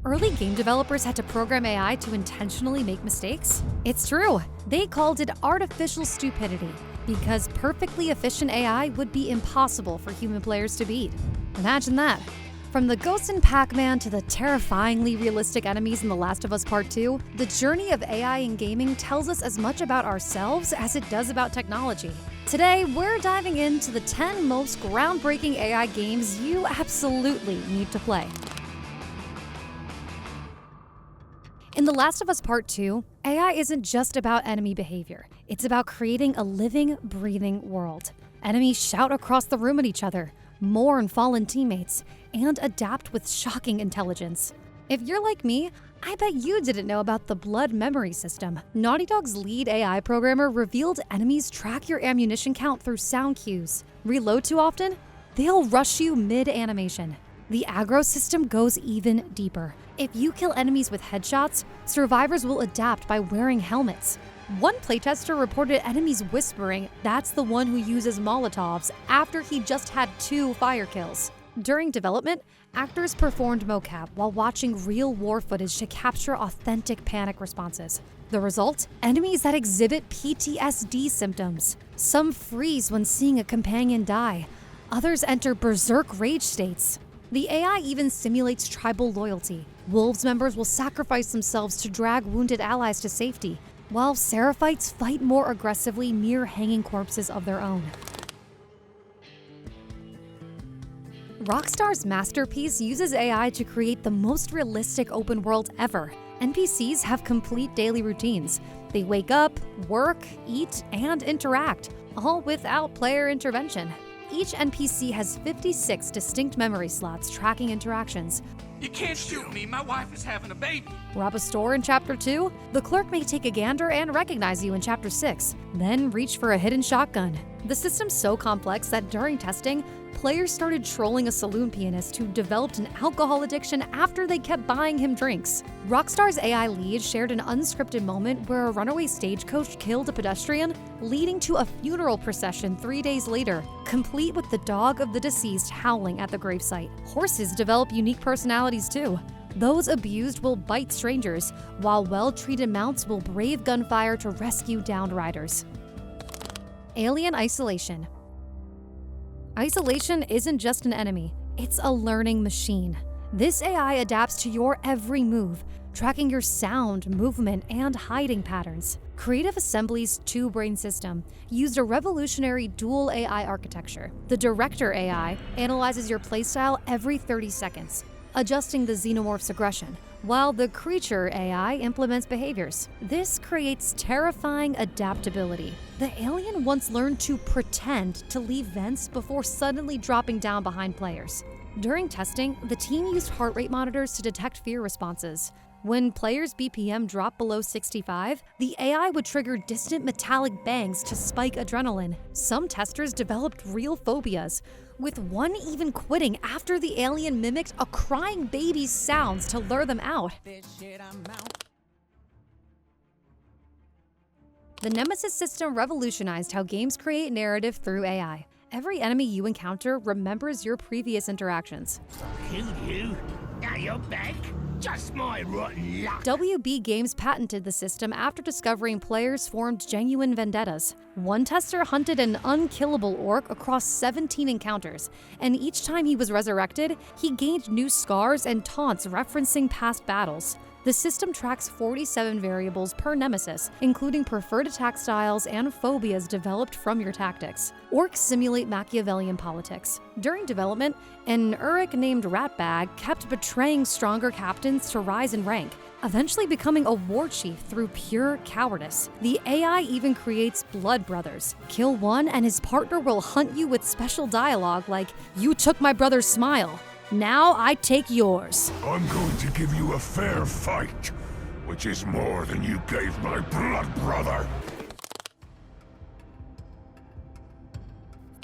early game developers had to program AI to intentionally make mistakes? It's true. They called it artificial stupidity, because perfectly efficient AI would be impossible for human players to beat. Imagine that. From the ghosts in Pac-Man to the terrifyingly realistic enemies in The Last of Us Part 2, the journey of AI in gaming tells us as much about ourselves as it does about technology. Today, we're diving into the 10 most groundbreaking AI games you absolutely need to play. In The Last of Us Part 2, AI isn't just about enemy behavior. It's about creating a living, breathing world. Enemies shout across the room at each other, mourn fallen teammates, and adapt with shocking intelligence. If you're like me, I bet you didn't know about the blood memory system. Naughty Dog's lead AI programmer revealed enemies track your ammunition count through sound cues. Reload too often? They'll rush you mid-animation. The aggro system goes even deeper. If you kill enemies with headshots, survivors will adapt by wearing helmets. One playtester reported enemies whispering that's the one who uses Molotovs after he just had 2 fire kills. During development, actors performed mocap while watching real war footage to capture authentic panic responses. The result? Enemies that exhibit PTSD symptoms. Some freeze when seeing a companion die. Others enter berserk rage states. The AI even simulates tribal loyalty. Wolves members will sacrifice themselves to drag wounded allies to safety, while Seraphites fight more aggressively near hanging corpses of their own. Rockstar's masterpiece uses AI to create the most realistic open world ever. NPCs have complete daily routines. They wake up, work, eat, and interact, all without player intervention. Each NPC has 56 distinct memory slots tracking interactions. You can't shoot me, my wife is having a baby. Rob a store in Chapter 2? The clerk may take a gander and recognize you in Chapter 6, then reach for a hidden shotgun. The system's so complex that during testing, players started trolling a saloon pianist who developed an alcohol addiction after they kept buying him drinks. Rockstar's AI lead shared an unscripted moment where a runaway stagecoach killed a pedestrian, leading to a funeral procession 3 days later, complete with the dog of the deceased howling at the gravesite. Horses develop unique personalities too. Those abused will bite strangers, while well-treated mounts will brave gunfire to rescue downed riders. Alien Isolation. Isolation isn't just an enemy, it's a learning machine. This AI adapts to your every move, tracking your sound, movement, and hiding patterns. Creative Assembly's two-brain system used a revolutionary dual AI architecture. The Director AI analyzes your playstyle every 30 seconds, adjusting the xenomorph's aggression, while the Creature AI implements behaviors. This creates terrifying adaptability. The alien once learned to pretend to leave vents before suddenly dropping down behind players. During testing, the team used heart rate monitors to detect fear responses. When players' BPM dropped below 65, the AI would trigger distant metallic bangs to spike adrenaline. Some testers developed real phobias, with one even quitting after the alien mimicked a crying baby's sounds to lure them out. The Nemesis system revolutionized how games create narrative through AI. Every enemy you encounter remembers your previous interactions. You? Now you're back? Just my rotten luck. WB Games patented the system after discovering players formed genuine vendettas. One tester hunted an unkillable orc across 17 encounters, and each time he was resurrected, he gained new scars and taunts referencing past battles. The system tracks 47 variables per nemesis, including preferred attack styles and phobias developed from your tactics. Orcs simulate Machiavellian politics. During development, an Uruk named Ratbag kept betraying stronger captains to rise in rank, eventually becoming a war chief through pure cowardice. The AI even creates blood brothers. Kill one and his partner will hunt you with special dialogue like, "You took my brother's smile. Now I take yours." I'm going to give you a fair fight, which is more than you gave my blood brother.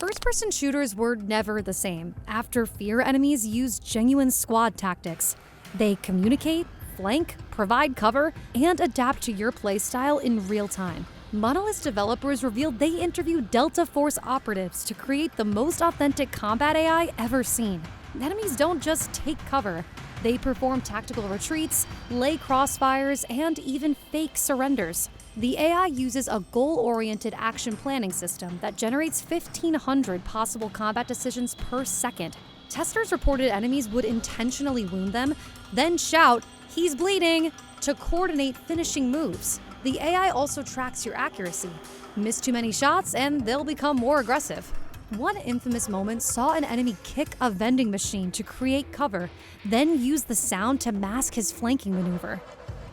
First-person shooters were never the same after F.E.A.R enemies used genuine squad tactics. They communicate, flank, provide cover, and adapt to your playstyle in real time. Monolith's developers revealed they interviewed Delta Force operatives to create the most authentic combat AI ever seen. Enemies don't just take cover, They perform tactical retreats, lay crossfires, and even fake surrenders. The AI uses a goal-oriented action planning system that generates 1,500 possible combat decisions per second. Testers reported enemies would intentionally wound them, then shout, "He's bleeding," to coordinate finishing moves. The AI also tracks your accuracy. Miss too many shots and they'll become more aggressive. One infamous moment saw an enemy kick a vending machine to create cover, then use the sound to mask his flanking maneuver.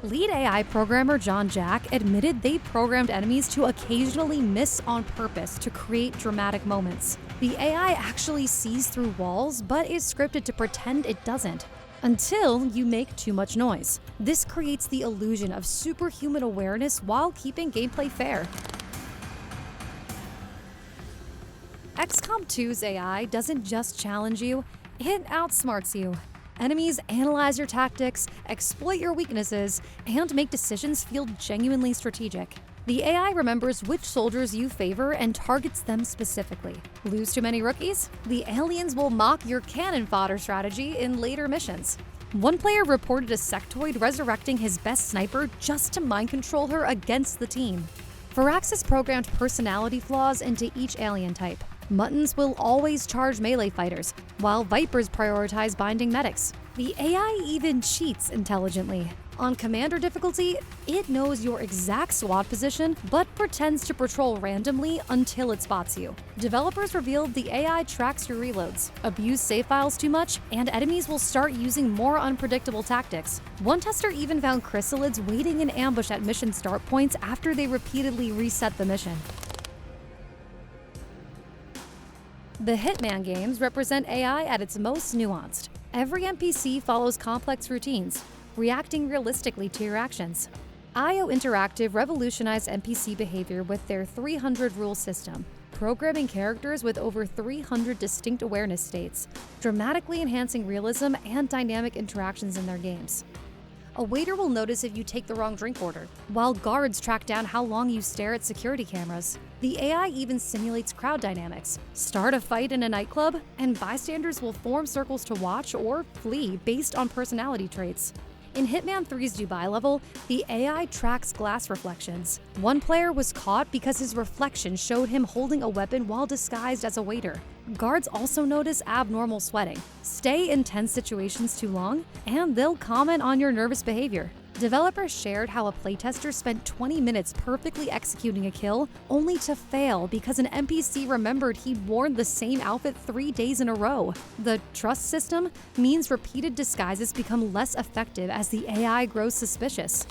Lead AI programmer John Jack admitted they programmed enemies to occasionally miss on purpose to create dramatic moments. The AI actually sees through walls, but is scripted to pretend it doesn't. Until you make too much noise. This creates the illusion of superhuman awareness while keeping gameplay fair. XCOM 2's AI doesn't just challenge you, it outsmarts you. Enemies analyze your tactics, exploit your weaknesses, and make decisions feel genuinely strategic. The AI remembers which soldiers you favor and targets them specifically. Lose too many rookies? The aliens will mock your cannon fodder strategy in later missions. One player reported a sectoid resurrecting his best sniper just to mind control her against the team. Firaxis programmed personality flaws into each alien type. Muttons will always charge melee fighters, while Vipers prioritize binding medics. The AI even cheats intelligently. On Commander difficulty, it knows your exact SWAT position, but pretends to patrol randomly until it spots you. Developers revealed the AI tracks your reloads, abuse save files too much, and enemies will start using more unpredictable tactics. One tester even found chrysalids waiting in ambush at mission start points after they repeatedly reset the mission. The Hitman games represent AI at its most nuanced. Every NPC follows complex routines, reacting realistically to your actions. IO Interactive revolutionized NPC behavior with their 300-rule system, programming characters with over 300 distinct awareness states, dramatically enhancing realism and dynamic interactions in their games. A waiter will notice if you take the wrong drink order, while guards track down how long you stare at security cameras. The AI even simulates crowd dynamics. Start a fight in a nightclub, and bystanders will form circles to watch or flee based on personality traits. In Hitman 3's Dubai level, the AI tracks glass reflections. One player was caught because his reflection showed him holding a weapon while disguised as a waiter. Guards also notice abnormal sweating. Stay in tense situations too long, and they'll comment on your nervous behavior. Developers shared how a playtester spent 20 minutes perfectly executing a kill, only to fail because an NPC remembered he'd worn the same outfit 3 days in a row. The trust system means repeated disguises become less effective as the AI grows suspicious.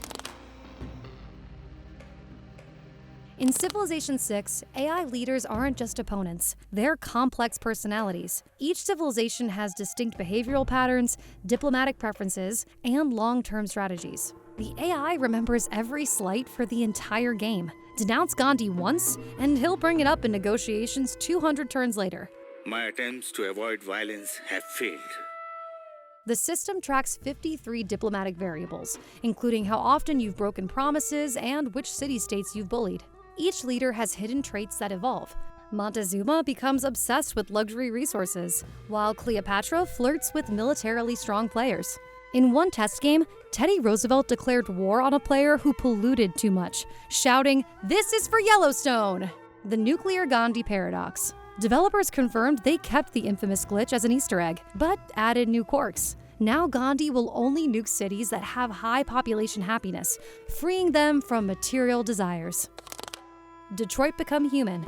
In Civilization 6, AI leaders aren't just opponents, they're complex personalities. Each civilization has distinct behavioral patterns, diplomatic preferences, and long-term strategies. The AI remembers every slight for the entire game. Denounce Gandhi once, and he'll bring it up in negotiations 200 turns later. My attempts to avoid violence have failed. The system tracks 53 diplomatic variables, including how often you've broken promises and which city-states you've bullied. Each leader has hidden traits that evolve. Montezuma becomes obsessed with luxury resources, while Cleopatra flirts with militarily strong players. In one test game, Teddy Roosevelt declared war on a player who polluted too much, shouting, "This is for Yellowstone!" The nuclear Gandhi paradox. Developers confirmed they kept the infamous glitch as an Easter egg, but added new quirks. Now Gandhi will only nuke cities that have high population happiness, freeing them from material desires. Detroit Become Human.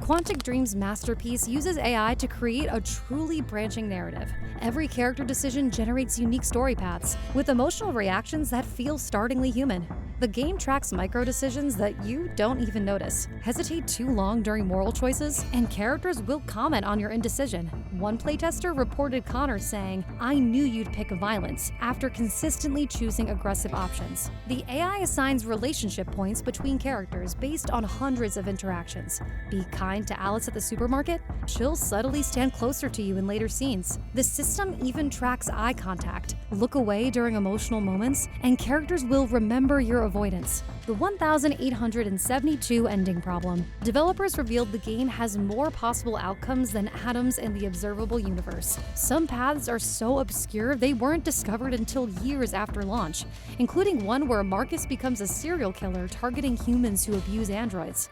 Quantic Dream's masterpiece uses AI to create a truly branching narrative. Every character decision generates unique story paths, with emotional reactions that feel startlingly human. The game tracks micro-decisions that you don't even notice. Hesitate too long during moral choices, and characters will comment on your indecision. One playtester reported Connor saying, "I knew you'd pick violence," after consistently choosing aggressive options. The AI assigns relationship points between characters based on hundreds of interactions. Be kind to Alice at the supermarket? She'll subtly stand closer to you in later scenes. The system even tracks eye contact. Look away during emotional moments, and characters will remember your avoidance. The 1872 ending problem. Developers revealed the game has more possible outcomes than atoms in the observable universe. Some paths are so obscure they weren't discovered until years after launch, including one where Marcus becomes a serial killer targeting humans who abuse androids.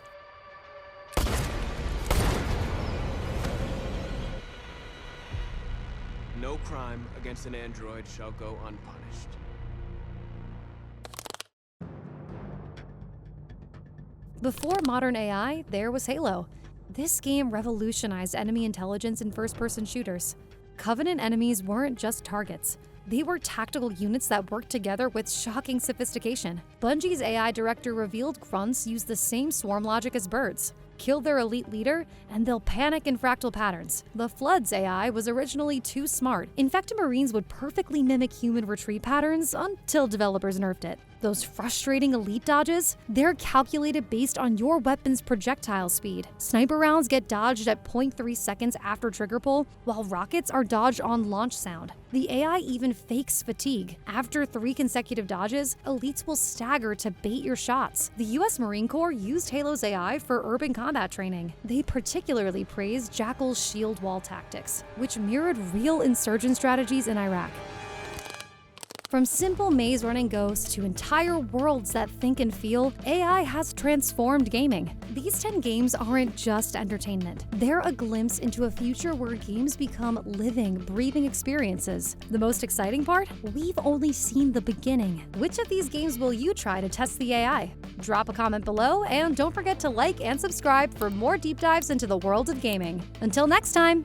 No crime against an android shall go unpunished. Before modern AI, there was Halo. This game revolutionized enemy intelligence in first-person shooters. Covenant enemies weren't just targets. They were tactical units that worked together with shocking sophistication. Bungie's AI director revealed grunts use the same swarm logic as birds. Kill their elite leader, and they'll panic in fractal patterns. The Flood's AI was originally too smart. Infected Marines would perfectly mimic human retreat patterns until developers nerfed it. Those frustrating elite dodges, they're calculated based on your weapon's projectile speed. Sniper rounds get dodged at 0.3 seconds after trigger pull, while rockets are dodged on launch sound. The AI even fakes fatigue. After 3 consecutive dodges, elites will stagger to bait your shots. The US Marine Corps used Halo's AI for urban combat training. They particularly praised Jackal's shield wall tactics, which mirrored real insurgent strategies in Iraq. From simple maze-running ghosts to entire worlds that think and feel, AI has transformed gaming. These 10 games aren't just entertainment. They're a glimpse into a future where games become living, breathing experiences. The most exciting part? We've only seen the beginning. Which of these games will you try to test the AI? Drop a comment below, and don't forget to like and subscribe for more deep dives into the world of gaming. Until next time!